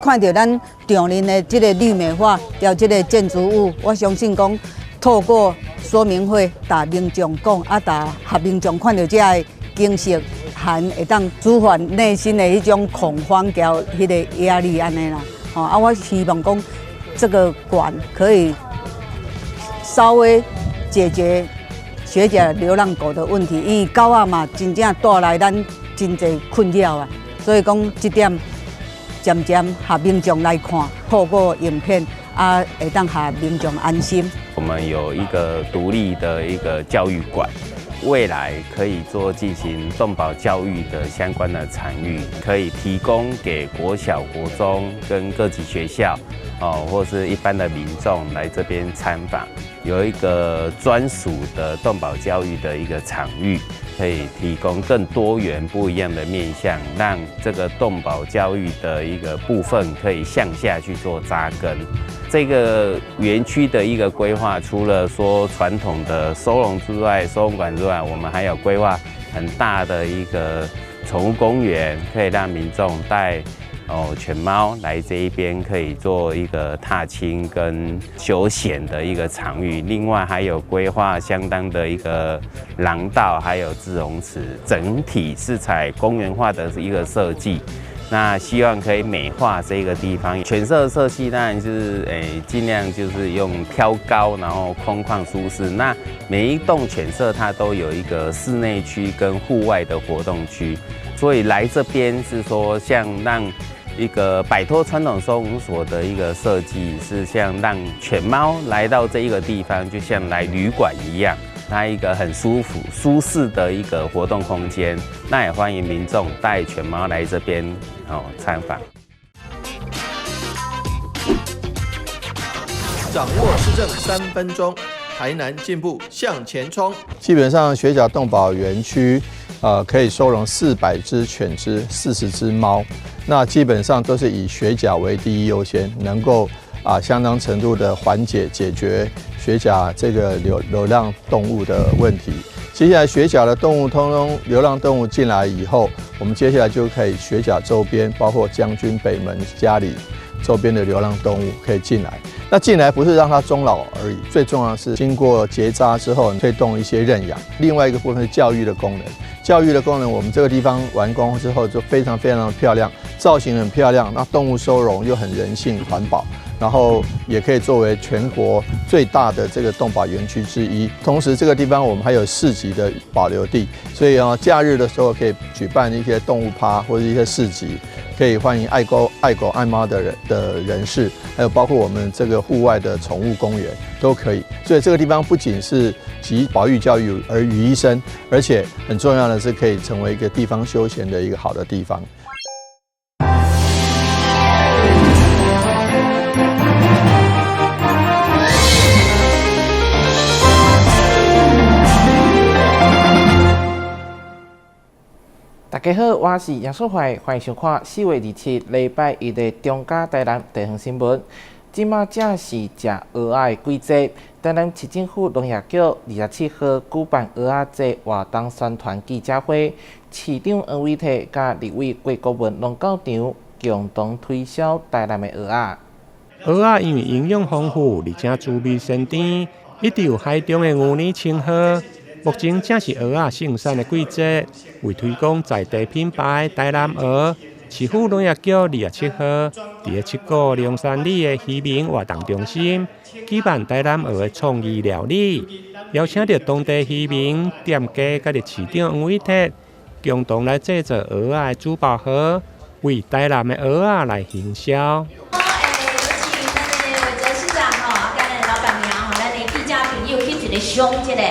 看到咱场内的这个绿美化，调这个建筑物，我相信讲透过说明会，大民众讲，大合民众看到这个景色，还会当舒缓内心的一种恐慌，交迄个压力安尼啦。我希望讲这个馆可以稍微解决学甲流浪狗的问题，因为狗仔嘛真正带来咱真侪困扰啊，所以讲这点渐渐下民众来看，透过影片会当下民众安心。我们有一个独立的一个教育馆，未来可以进行动保教育的相关的场域，可以提供给国小、国中跟各级学校或是一般的民众来这边参访，有一个专属的动保教育的一个场域，可以提供更多元不一样的面向，让这个动保教育的一个部分可以向下去做扎根。这个园区的一个规划，除了说传统的收容馆之外，我们还有规划很大的一个宠物公园，可以让民众带犬猫来这一边，可以做一个踏青跟休闲的一个场域。另外还有规划相当的一个廊道，还有自容池，整体是采公园化的一个设计。那希望可以美化这个地方，犬舍设计当然就是尽量就是用挑高，然后空旷舒适。那每一栋犬舍它都有一个室内区跟户外的活动区，所以来这边是说像让一个摆脱传统收容所的一个设计，是像让犬猫来到这一个地方，就像来旅馆一样。它一个很舒服、舒适的一个活动空间，那也欢迎民众带犬猫来这边参访。掌握施政3分钟，台南进步向前冲。基本上学甲动保园区，可以收容400只犬只、40只猫，那基本上都是以学甲为第一优先，能够相当程度的解决学甲这个流浪动物的问题。接下来学甲的动物流浪动物进来以后，我们接下来就可以学甲周边，包括将军、北门、嘉里周边的流浪动物可以进来。那进来不是让它终老而已，最重要的是经过结扎之后推动一些认养。另外一个部分是教育的功能，教育的功能我们这个地方完工之后就非常的漂亮，造型很漂亮，那动物收容又很人性环保。然后也可以作为全国最大的这个动保园区之一。同时，这个地方我们还有市集的保留地，所以假日的时候可以举办一些动物趴或者一些市集，可以欢迎爱狗爱猫的人士，还有包括我们这个户外的宠物公园都可以。所以这个地方不仅是集保育教育而于一身，而且很重要的是可以成为一个地方休闲的一个好的地方。大家好，我是杨淑怀，欢迎收看4月27日礼拜一的中嘉台南地方新闻。即马正是食蚵仔的季节，台南市政府农业局27号举办蚵仔节活动宣传记者会，市长黄伟綽甲立委郭国文农教场共同推销台南的蚵仔。蚵仔因为营养丰富，而且滋味鲜甜，一直有海中的牛奶称号。目前正是蚵仔盛产的季节，为推广在地品牌台南蚵，市府农业局27号伫7股龙山里的渔民活动中心举办台南蚵的创意料理，邀请到当地渔民、店家甲市长黄伟綽共同来制作蚵仔的珠宝盒，为台南的蚵仔来行销。有请咱的伟哲市长甲咱的老板娘咱的记者朋友去一个赏一个。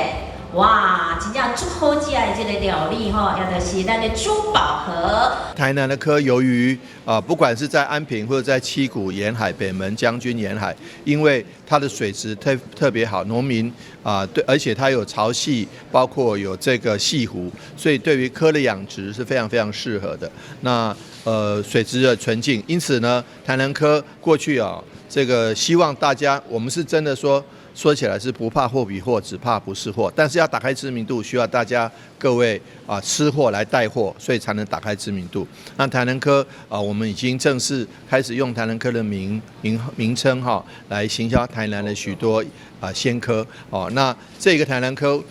哇，真正最好食的这个料理也就是咱的珠宝盒。台南的科由于不管是在安平或者在七股沿海、北门将军沿海，因为它的水质特别好，农民对，而且它有潮汐，包括有这个潟湖，所以对于科的养殖是非常非常适合的。那水质的纯净，因此呢，台南科过去这个希望大家，我们是真的说。说起来是不怕货比货，只怕不是货。但是要打开知名度，需要大家各位吃货来带货，所以才能打开知名度。那台南科我们已经正式开始用台南科的名称来行销台南的许多先科那这个台南科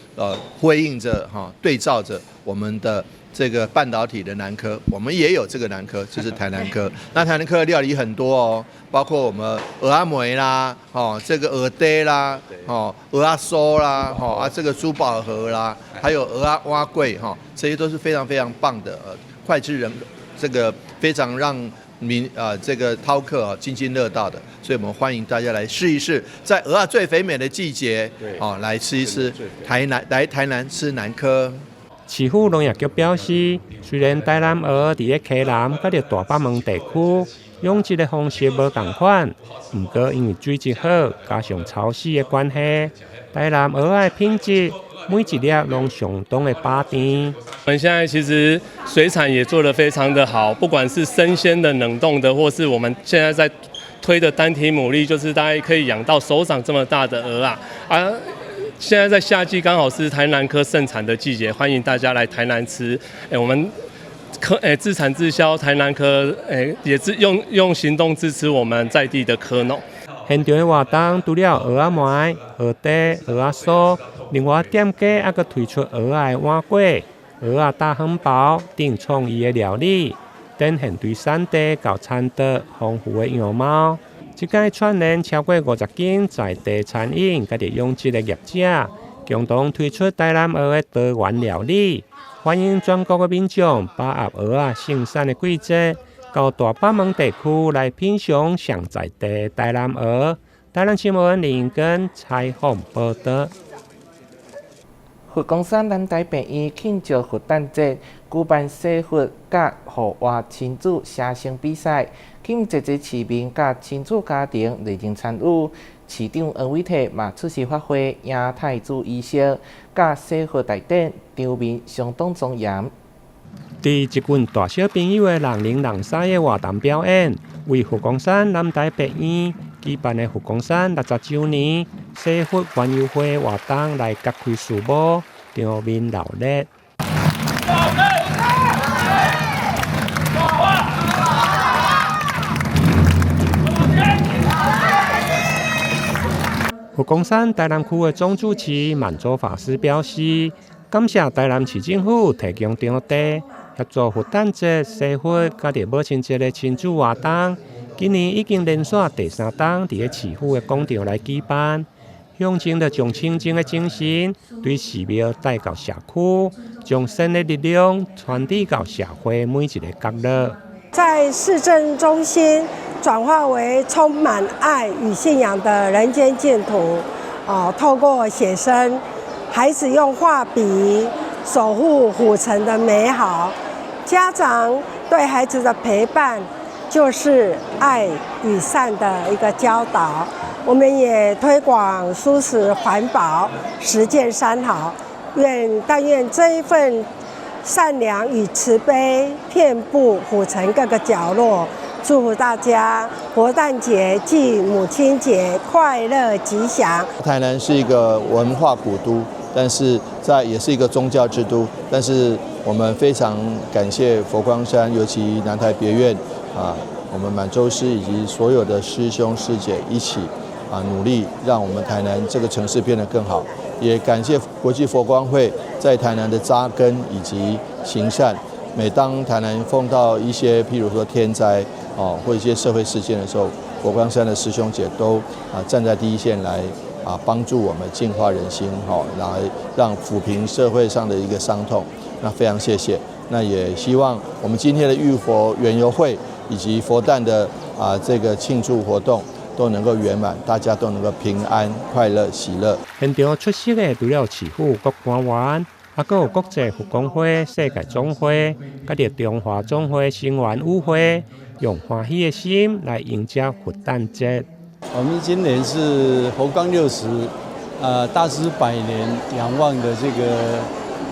辉映着对照着我们的这个半导体的南科，我们也有这个南科，就是台南科。那台南科的料理很多哦，包括我们蚵仔糜啦，这个蚵嗲啦，蚵仔酥啦，这个珠宝盒啦，还有蚵仔碗粿这些都是非常非常棒的脍炙人，这个非常让这个饕客津津乐道的，所以我们欢迎大家来试一试，在蚵仔最肥美的季节，来吃一吃台南吃南科。市府农业局表示，虽然台南蚵伫咧溪南甲着大北门地区养殖的方式无同款，不过因为水质好，加上潮湿的关系，台南蚵仔品质每一粒拢相当的拔甜。我们现在其实水产也做得非常的好，不管是生鲜的、冷冻的，或是我们现在在推的单体牡蛎，就是大概可以养到手掌这么大的蚵啊。现在在夏季刚好是台南科盛产的季节，欢迎大家来台南吃。我们自产自销台南科，也是用行动支持我们在地的科农。现场的活动除了蚵仔糜、蚵嗲、蚵仔酥，另外店家还佫推出蚵仔碗粿、蚵仔大汉堡等创意的料理，展现对产地到产地丰富的样貌。这届串联超过50间在地餐饮甲着养殖的业者，共同推出台南蚵的多元料理，欢迎全国的民众把握蚵仔盛产的季节，到大北门地区来品尝上在地台南蚵。台南新闻林根采访报道。佛光山南台病院庆祝佛诞节，举办洗佛甲户外亲子写生比赛，吸引侪市民甲亲子家庭热情参与。市长黄伟体嘛出席发挥，迎太子仪式甲洗佛大典，场面相当庄严。伫一群大小朋友的人零人赛的活动表演，为佛光山南台病院举办的佛光山60周年洗佛园游会活动来揭开序幕，场面热烈。佛光山台南区的总主持满洲法师表示，感谢台南市政府提供场地，协助佛诞节洗佛甲着母亲节的亲子活动。今年已经连续第3档伫咧市府的广场来举办，象征着将清净的精神对寺庙带到社区，将神的力量传递到社会每一个角落。在市政中心转化为充满爱与信仰的人间净土。透过写生，孩子用画笔守护虎城的美好。家长对孩子的陪伴，就是爱与善的一个教导。我们也推广素食环保，实践三好。但愿这一份善良与慈悲遍布虎城各个角落，祝福大家佛诞节暨母亲节快乐吉祥。台南是一个文化古都，但是也是一个宗教之都，但是我们非常感谢佛光山，尤其南台别院我们满洲师以及所有的师兄师姐一起努力，让我们台南这个城市变得更好。也感谢国际佛光会在台南的扎根以及行善。每当台南碰到一些譬如说天灾或一些社会事件的时候，佛光山的师兄姐都站在第一线来帮助我们净化人心来让抚平社会上的一个伤痛。那非常谢谢。那也希望我们今天的浴佛园游会以及佛诞的这个庆祝活动都能够圆满，大家都能够平安、快乐、喜乐。现场出席的除了市府各官员，还有国际佛光会、世界总会，甲着中华总会成员舞会，用欢喜的心来迎接佛诞节。我们今年是佛光60，大师100年仰望的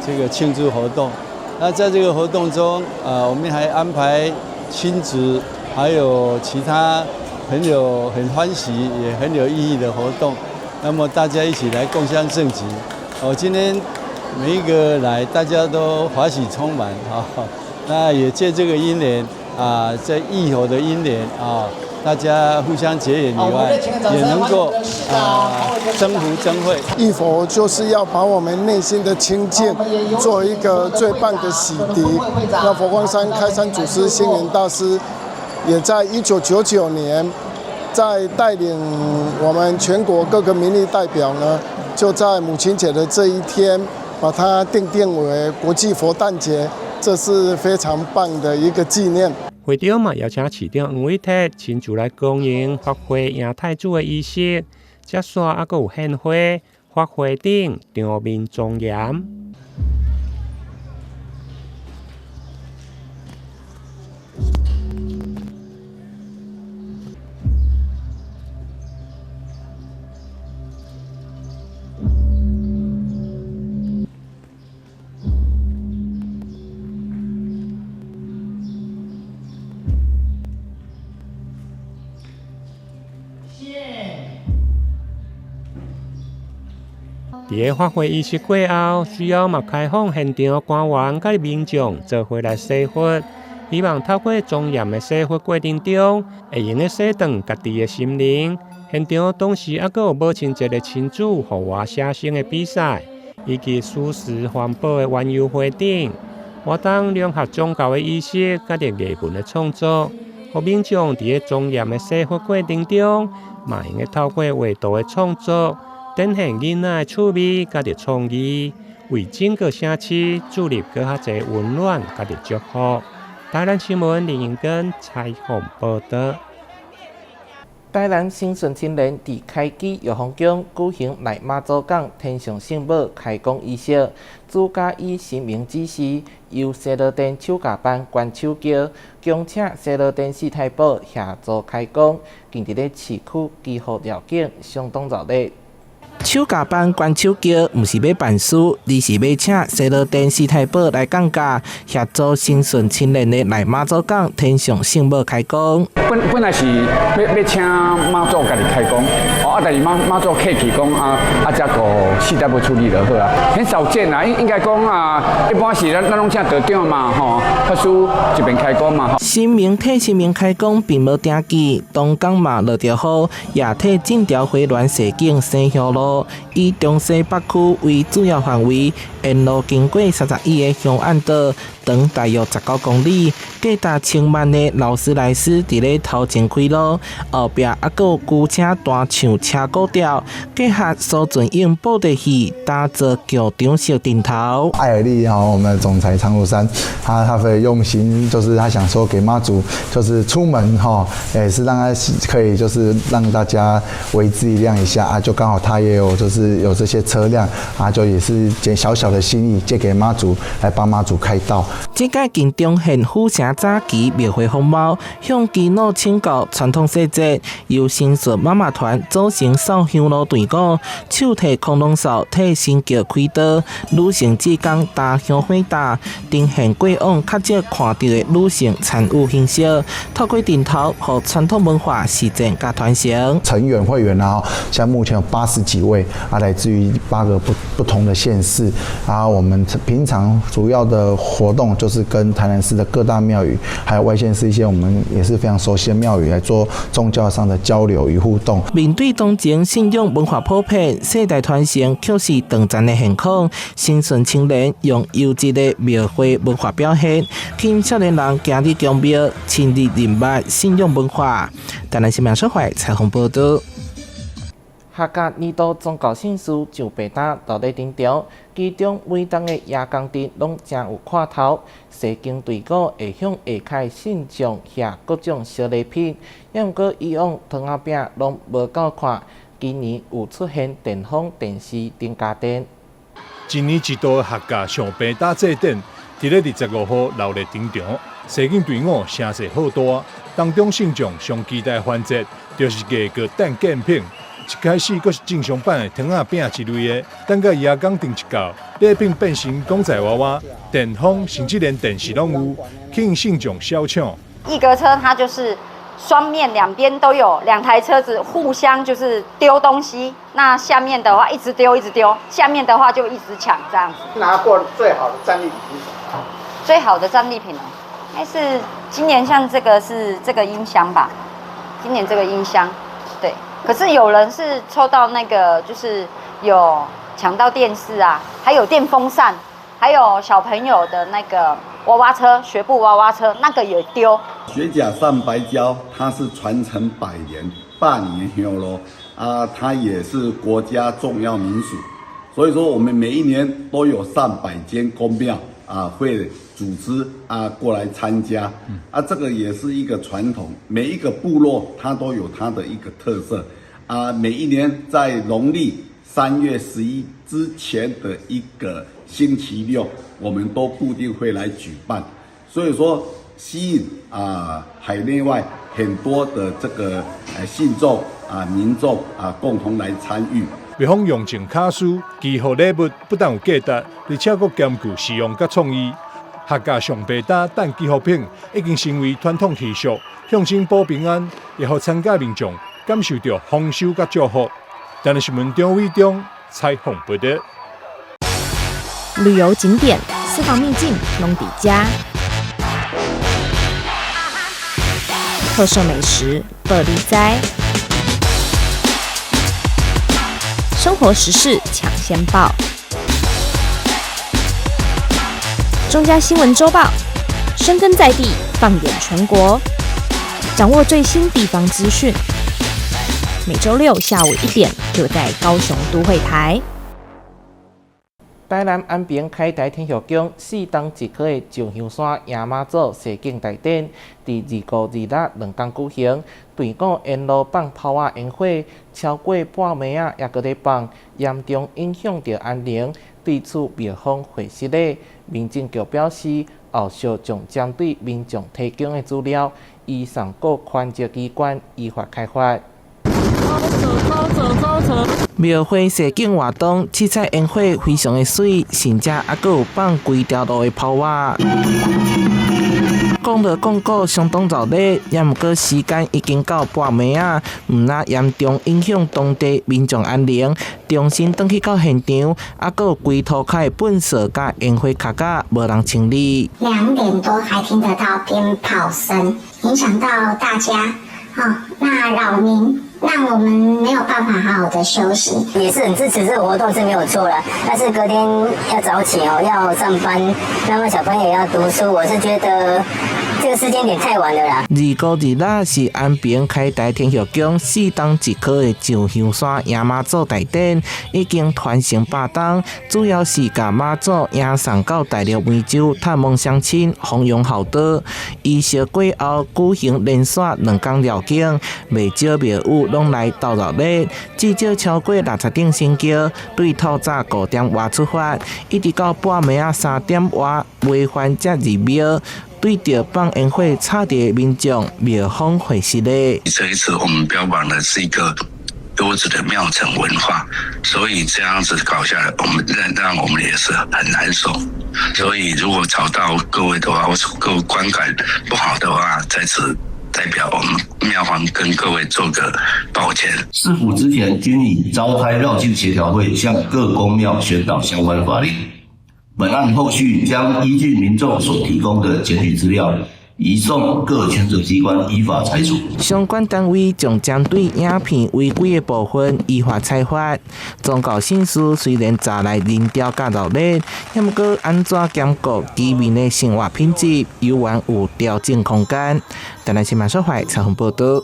这个庆祝活动。那在这个活动中，我们还安排亲子，还有其他很欢喜也很有意义的活动。那么大家一起来共襄盛举。今天每一个来，大家都欢喜充满啊。那也借这个姻缘啊，在义火的姻缘啊，大家互相结缘以外，也能够增福增慧。义火就是要把我们内心的清净做一个最棒的洗涤。那佛光山开山祖师星云大师也在1999年。在带领我们全国各个民意代表呢，就在母亲节的这一天，把它定为国际佛诞节，这是非常棒的一个纪念。会场嘛邀请市长黄伟哲亲自来供应发挥迎太子的仪式，接续还佫有献花、发花顶、场面庄严。伫个发挥仪式过后，需要嘛开放现场官员甲民众做伙来洗佛，希望透过庄严的洗佛过程中，会用个洗荡家己的心灵。现场同时还佫有母亲节的亲子互画写生的比赛，以及素食环保的园游会等活动，融合宗教的仪式甲着艺文的创作，互民众伫个庄严的洗佛过程中，嘛用个透过画图的创作。展现囡仔的趣味，甲着创意，为整个城市注入搁较侪温暖，甲着祝福。台南新闻林英根采访报道。台南新顺青年伫开基药房宫举行内妈祖港天上圣母开工仪式，主家以神明指示，由西螺店手架班关手桥，恭请西螺店四太保协助开工。近日咧市区几乎条件相当热烈。手架班关手桥，毋是要办事，而是要请西螺店四太保来降价，协助新顺青年的内妈祖港天上圣母开工。本来是要请妈祖家己开工，但是妈祖客气讲才个四太保处理就好啊，很少见啊。应该讲一般是咱拢请道长嘛，特殊这边开工嘛。新明替新明开工并无定期，东港嘛落着雨，也替进条回銮西景生香路。以中西北区为主要范围，沿路经过31个乡岸道，长大约19公里，价值千万的劳斯莱斯伫咧头前开路，后壁还佫有旧车大唱车鼓调，结合苏俊英布袋戏，打造剧场式顶头。艾尔利我们的总裁常如山，他的用心就是他想说给妈祖，就是出门也是让他可以就是让大家为之一亮一下就刚好他也有就是有这些车辆就也是小小的心意借给妈祖来帮妈祖开道。这届更重现府城早期庙会风貌，向基路请教传统细节，由新顺妈妈团组成扫香炉队伍，手提空笼扫替新桥开道，女性志工打香火打，呈现过往较少看到的女性参与形式，透过顶头和传统文化实践加传承。成员会员现在目前有80几位来自于8个不同的县市我们平常主要的活动就是跟台南市的各大庙宇，还有外县市一些我们也是非常熟悉的庙宇来做宗教上的交流与互动。面对当前信仰文化普遍、世代传承却是短暂的现况，新顺青年用优质的庙会文化表现，吸少年人行入宫庙，亲自认捌信仰文化。台南新闻社会采访报道。客家年度宗教盛事就白搭到咧顶场，其中每档的夜光灯拢真有看头。西经队伍会向下开信众下各种小礼品，也毋过以往糖仔饼拢无够看，今年有出现电风、电视等家电。今年一度客家上白搭祭典，伫咧25号闹热顶场，西经队伍声势浩大，当中信众上期待环节就是价格蛋建品。一开始阁是正常版的糖仔饼之类的，等到夜光灯一到，礼品变成公仔娃娃、电风，甚至连电视拢有，吸引信众小抢。一格车它就是双面两边都有2台车子互相就是丢东西，那下面的话一直丢，下面的话就一直抢这样子。拿过最好的战利品是什么？最好的战利品哦，应该是今年像这个是这个音箱吧，今年这个音箱，对。可是有人是抽到那个就是有抢到电视啊，还有电风扇，还有小朋友的那个娃娃车，学步娃娃车，那个也丢。雪甲上白礁，它是传承100年、8年香咯啊，它也是国家重要民俗，所以说我们每一年都有上百间公庙啊会组织啊过来参加啊，这个也是一个传统，每一个部落它都有它的一个特色啊，每一年在农历3月11之前的一个星期六，我们都固定会来举办，所以说吸引海内外很多的这个信众民众共同来参与。蜜蜂用种卡书寄予礼物，不但有价值，而且佫兼具实用甲创意。客家上白搭蛋寄福品已经成为传统习俗，象征保平安，也让参加民众感受到丰收甲祝福。但是新闻张伟忠采访报道。旅游景点、私房秘境拢底家，特色美食报你知，生活时事抢先报。中嘉新闻周报，深耕在地，放眼全国，掌握最新地方资讯。每周6下午1点，就在高雄都会台。台南安平开台天后宫4冬1科的上香山迎妈祖西境大典，伫29、26两天举行。队伍沿路放炮仔烟火，超过半暝也搁咧放，严重影响到安宁。对此庙方回释咧，民政局表示，后续将针对民众提供的资料，移送各关节机关依法开发。庙会西境活动，七彩烟火非常的水，甚至还佫有放规条路的炮仔。讲到讲过相当热烈，也毋过时间已经到半暝啊，毋那严重影响当地民众安宁。重新转去到现场，还佫有规土块粪扫甲烟火卡架无人清理。2点多还听得到鞭炮声，影响到大家。那扰民，让我们没有办法好好的休息。也是很支持这个活动是没有错了，但是隔天要早起要上班，那么小朋友也要读书，我是觉得这个时间点太晚了啦。29、26是安平开台天后宫4冬1科的上香山迎妈祖大典，已经传承8冬，主要是甲妈祖迎送到大陆湄洲探望乡亲，弘扬孝道。仪式过后举行连续2天绕境，未少庙宇拢来到热烈，至少超过60顶神轿，对透早5点外出发，一直到半暝3点外违反才入庙。对着放烟火差点民众，庙方回释咧。这一次我们标榜的是一个优质的庙城文化，所以这样子搞下来，我们让我们也是很难受。所以如果找到各位的话，或者各位观感不好的话，在此代表我们庙方跟各位做个抱歉。市府之前均已召开绕境协调会，向各公庙宣导相关法令。本案后续将依据民众所提供的检举资料，移送各权责机关依法裁处。相关单位将针对影片违规的部分依法裁罚。宗教信事虽然早来人调较热烈，也毋过安怎兼顾居民的生活品质，犹原有调整空间。台南新闻社会采访报道。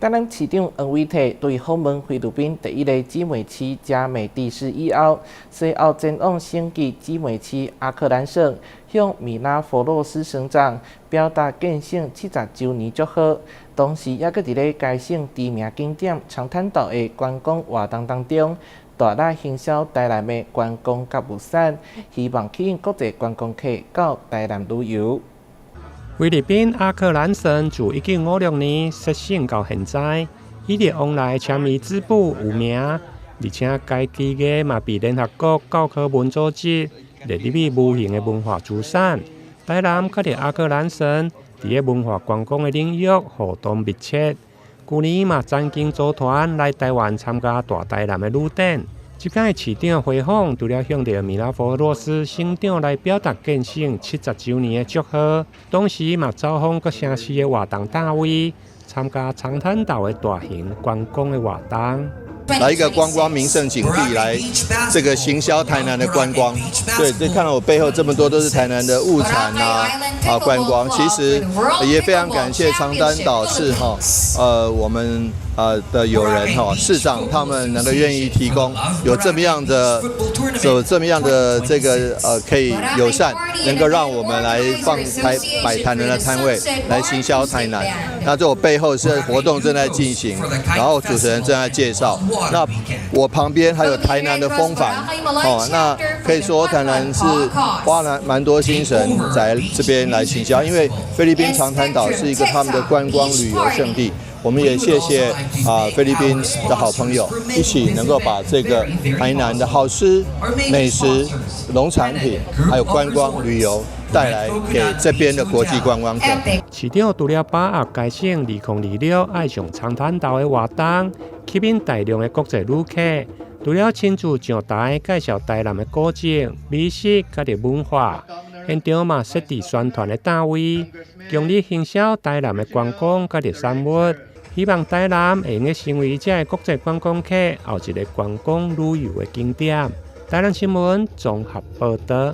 台南市长黄伟綽对访问菲律宾第一个姊妹市嘉美地市以后，随后前往升级姊妹市阿克兰省，向米拉佛洛斯省长表达建省70周年祝贺。同时，也搁伫咧该省知名景点长滩岛的观光活动当中，大力行销台南的观光甲物产，希望吸引国际观光客到台南旅游。菲律宾阿克兰省自1956年设省到现在，伊伫往来签名支部有名，而且该基个嘛被联合国教科文组织列入为无形的文化资产。台南佮伫阿克兰省伫个文化观光的领域互动密切。去年嘛，曾经组团来台湾参加大台南的旅展。即届市长回访，除了向着米拉佛罗斯省长来表达建省70周年的祝贺，同时嘛走访各城市的活动单位，参加长滩岛的大型观光的活动。来一个观光名胜景地，来这个行销台南的观光。对，这看到我背后这么多都是台南的物产观光。其实也非常感谢长滩岛市我们的友人市长他们能够愿意提供有这么样的这个可以友善，能够让我们来摆台南的摊位来行销台南。那这我背后是活动正在进行，然后主持人正在介绍。那我旁边还有台南的风帆那可以说台南是花了蛮多精神在这边来行销，因为菲律宾长滩岛是一个他们的观光旅游胜地。我们也谢谢菲律宾的好朋友，一起能够把这个台南的好吃、美食、农产品，还有观光旅游带来给这边的国际观光客。市长除了把握改善2026爱上长滩岛的活动，吸引大量的国际旅客，除了亲自上台介绍台南的古迹、美食甲的文化，现场嘛设置宣传的单位，强力行销台南的观光甲的产物。希望台南会用成为这个国际观光客后一个观光旅游的景点。台南新闻综合报道。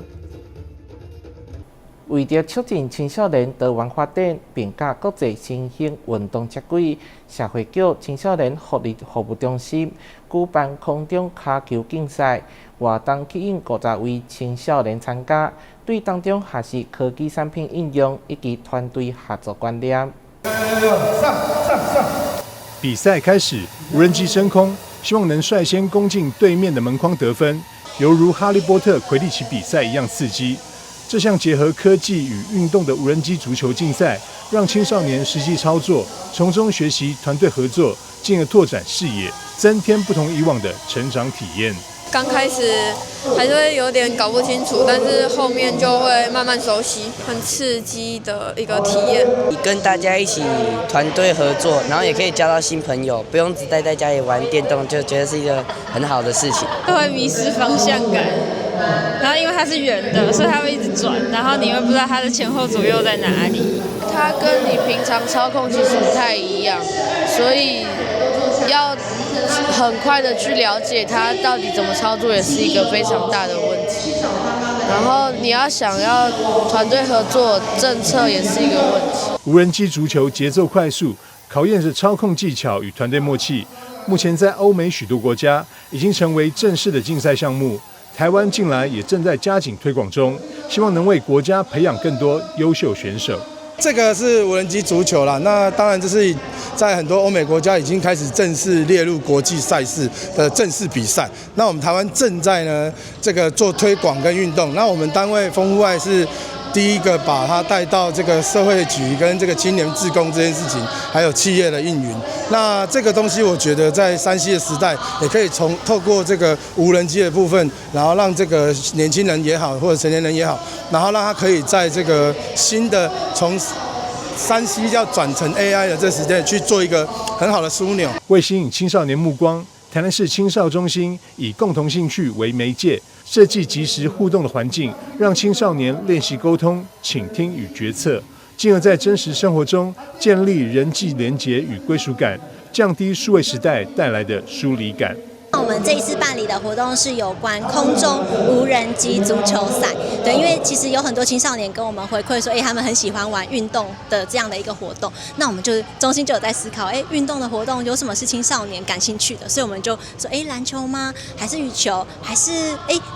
为着促进青少年多元发展，并甲国际新兴运动接轨，社会局青少年福利服务中心举办空中卡球竞赛，活动吸引50位青少年参加，对当中学习科技产品应用以及团队合作观念。比赛开始，无人机升空，希望能率先攻进对面的门框得分，犹如哈利波特魁地奇比赛一样刺激。这项结合科技与运动的无人机足球竞赛，让青少年实际操作，从中学习团队合作，进而拓展视野，增添不同以往的成长体验。刚开始还是会有点搞不清楚，但是后面就会慢慢熟悉，很刺激的一个体验。跟大家一起团队合作，然后也可以交到新朋友，不用只待在家里玩电动，就觉得是一个很好的事情。都会迷失方向感，然后因为它是圆的，所以它会一直转，然后你会不知道它的前后左右在哪里。它跟你平常操控其实不太一样，所以要很快的去了解它到底怎么操作，也是一个非常大的问题。然后你要想要团队合作，政策也是一个问题。无人机足球节奏快速，考验着操控技巧与团队默契。目前在欧美许多国家已经成为正式的竞赛项目，台湾近来也正在加紧推广中，希望能为国家培养更多优秀选手。这个是无人机足球啦，那当然这是在很多欧美国家已经开始正式列入国际赛事的正式比赛。那我们台湾正在呢这个做推广跟运动。那我们单位丰户外是第一个把它带到这个社会局跟这个青年志工这件事情，还有企业的运营。那这个东西我觉得在3C 的时代，也可以透过这个无人机的部分，然后让这个年轻人也好，或者成年人也好，然后让他可以在这个新的从3C 要转成 AI 的这时代去做一个很好的枢纽。为吸引青少年目光，台南市青少中心以共同兴趣为媒介，设计即时互动的环境，让青少年练习沟通、倾听与决策，进而在真实生活中建立人际连结与归属感，降低数位时代带来的疏离感。我们这一次办理的活动是有关空中无人机足球赛，对，因为其实有很多青少年跟我们回馈说，他们很喜欢玩运动的这样的一个活动。那我们就中心就有在思考，运动的活动有什么是青少年感兴趣的？所以我们就说，篮球吗？还是羽球？还是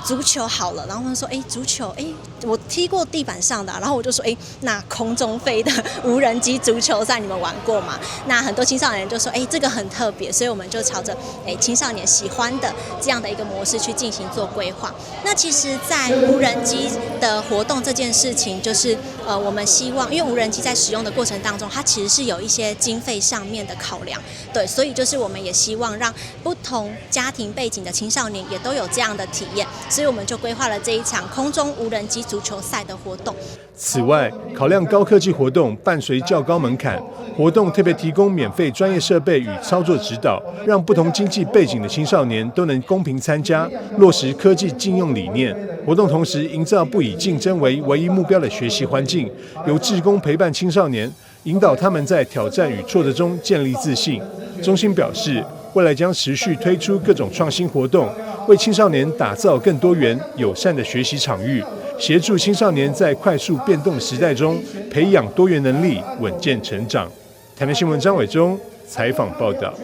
足球好了？然后我们说，足球，我踢过地板上的，然后我就说，那空中飞的无人机足球赛你们玩过吗？那很多青少年就说，这个很特别，所以我们就朝着青少年喜欢的这样的一个模式去进行做规划。那其实在无人机的活动这件事情，就是我们希望，因为无人机在使用的过程当中，它其实是有一些经费上面的考量，对，所以就是我们也希望让不同家庭背景的青少年也都有这样的体验，所以我们就规划了这一场空中无人机足足球赛的活动。此外，考量高科技活动伴随较高门槛，活动特别提供免费专业设备与操作指导，让不同经济背景的青少年都能公平参加，落实科技禁用理念。活动同时营造不以竞争为唯一目标的学习环境，由志工陪伴青少年，引导他们在挑战与挫折中建立自信。中心表示，未来将持续推出各种创新活动，为青少年打造更多元、友善的学习场域，协助青少年在快速变动的时代中培养多元能力，稳健成长。台南新闻张伟忠采访报道。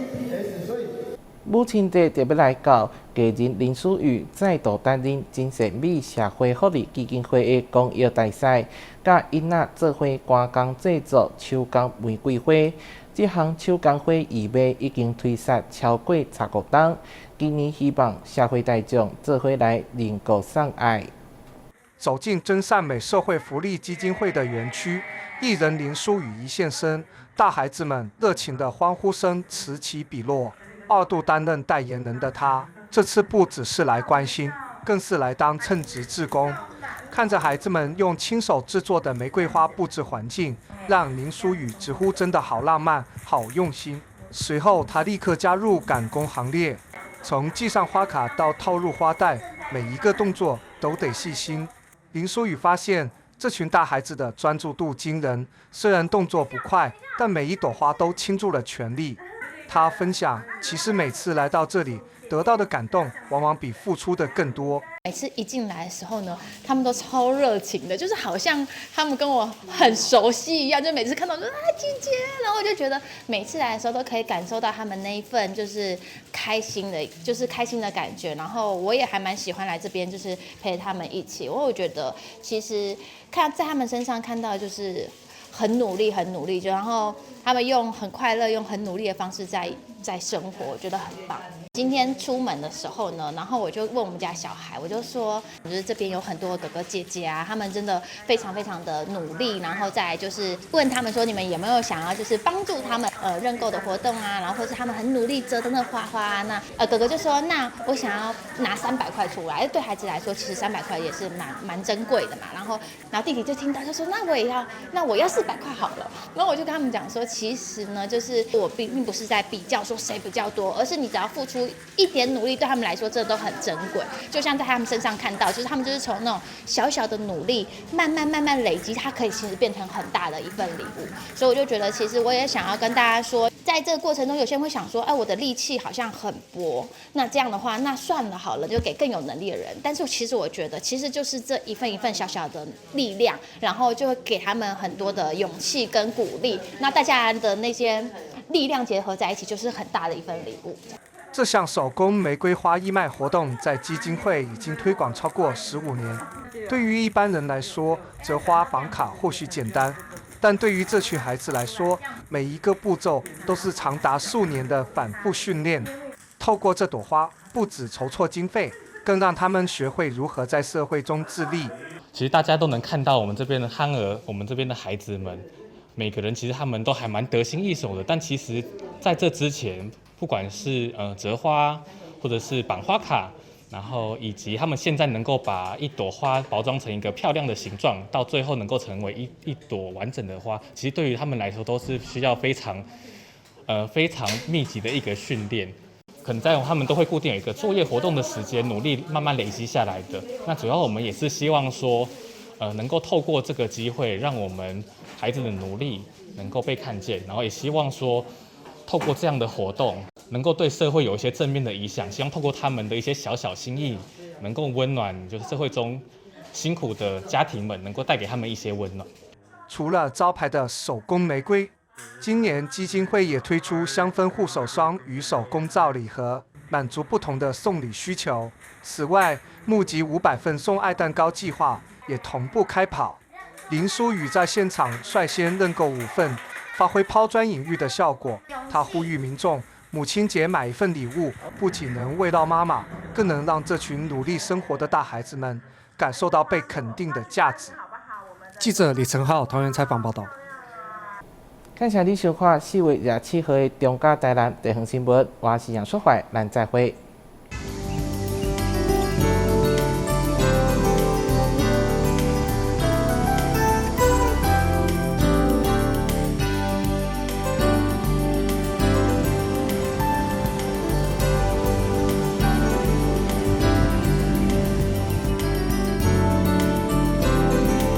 母亲节特别来到，家人林淑玉再度担任真善美社会福利基金会的公益大赛，甲囡仔做伙加工制作手工玫瑰花。这项手工花义卖已经推出超过15档，今年希望社会大众做伙来能够送爱。走进真善美社会福利基金会的园区，艺人林淑雨一现身，大孩子们热情的欢呼声此起彼落。2度担任代言人的她，这次不只是来关心，更是来当称职志工。看着孩子们用亲手制作的玫瑰花布置环境，让林淑雨直呼真的好浪漫、好用心。随后，她立刻加入赶工行列，从系上花卡到套入花袋，每一个动作都得细心。林淑雨发现，这群大孩子的专注度惊人，虽然动作不快，但每一朵花都倾注了全力。他分享，其实每次来到这里，得到的感动往往比付出的更多。每次一进来的时候呢，他们都超热情的，就是好像他们跟我很熟悉一样，就每次看到就姐姐，然后我就觉得每次来的时候都可以感受到他们那一份就是开心的感觉，然后我也还蛮喜欢来这边，就是陪他们一起，因为我觉得其实在他们身上看到就是很努力，就然后他们用很快乐、用很努力的方式在生活，我觉得很棒。今天出门的时候呢，然后我就问我们家小孩，我就说，就是这边有很多哥哥姐姐啊，他们真的非常非常的努力，然后再来就是问他们说，你们有没有想要就是帮助他们认购的活动啊，然后或是他们很努力折的那花花啊，那哥哥就说，那我想要拿300块出来，对孩子来说，其实300块也是蛮珍贵的嘛。然后弟弟就听到就说，那我要400块好了。然后我就跟他们讲说，其实呢，就是我并不是在比较说谁比较多，而是你只要付出一点努力，对他们来说这都很珍贵。就像在他们身上看到，就是他们就是从那种小小的努力，慢慢累积，它可以其实变成很大的一份礼物。所以我就觉得，其实我也想要跟大家说，在这个过程中，有些人会想说，我的力气好像很薄，那这样的话，那算了好了，就给更有能力的人。但是其实我觉得，其实就是这一份小小的力量，然后就会给他们很多的勇气跟鼓励。那大家的那些力量结合在一起，就是很大的一份礼物。这项手工玫瑰花义卖活动在基金会已经推广超过15年。对于一般人来说，折花绑卡或许简单，但对于这群孩子来说，每一个步骤都是长达数年的反复训练。透过这朵花，不止筹措经费，更让他们学会如何在社会中自立。其实大家都能看到我们这边的憨儿，我们这边的孩子们，每个人其实他们都还蛮得心应手的。但其实在这之前，不管是折花，或者是绑花卡，然后以及他们现在能够把一朵花包装成一个漂亮的形状，到最后能够成为一朵完整的花，其实对于他们来说都是需要非常密集的一个训练。可能他们都会固定有一个作业活动的时间，努力慢慢累积下来的。那主要我们也是希望说，能够透过这个机会，让我们孩子的努力能够被看见，然后也希望说，透过这样的活动，能够对社会有一些正面的影响。希望透过他们的一些小小心意，能够温暖就是社会中辛苦的家庭们，能够带给他们一些温暖。除了招牌的手工玫瑰，今年基金会也推出香氛护手霜与手工皂礼盒，满足不同的送礼需求。此外，募集500份送爱蛋糕计划也同步开跑。林淑雨在现场率先认购5份，发挥抛砖引玉的效果。她呼吁民众，母亲节买一份礼物，不仅能慰劳妈妈，更能让这群努力生活的大孩子们感受到被肯定的价值。记者李成浩桃园采访报道。感谢你收看4月27号的中嘉台南地方新闻，我是杨淑怀，咱再会。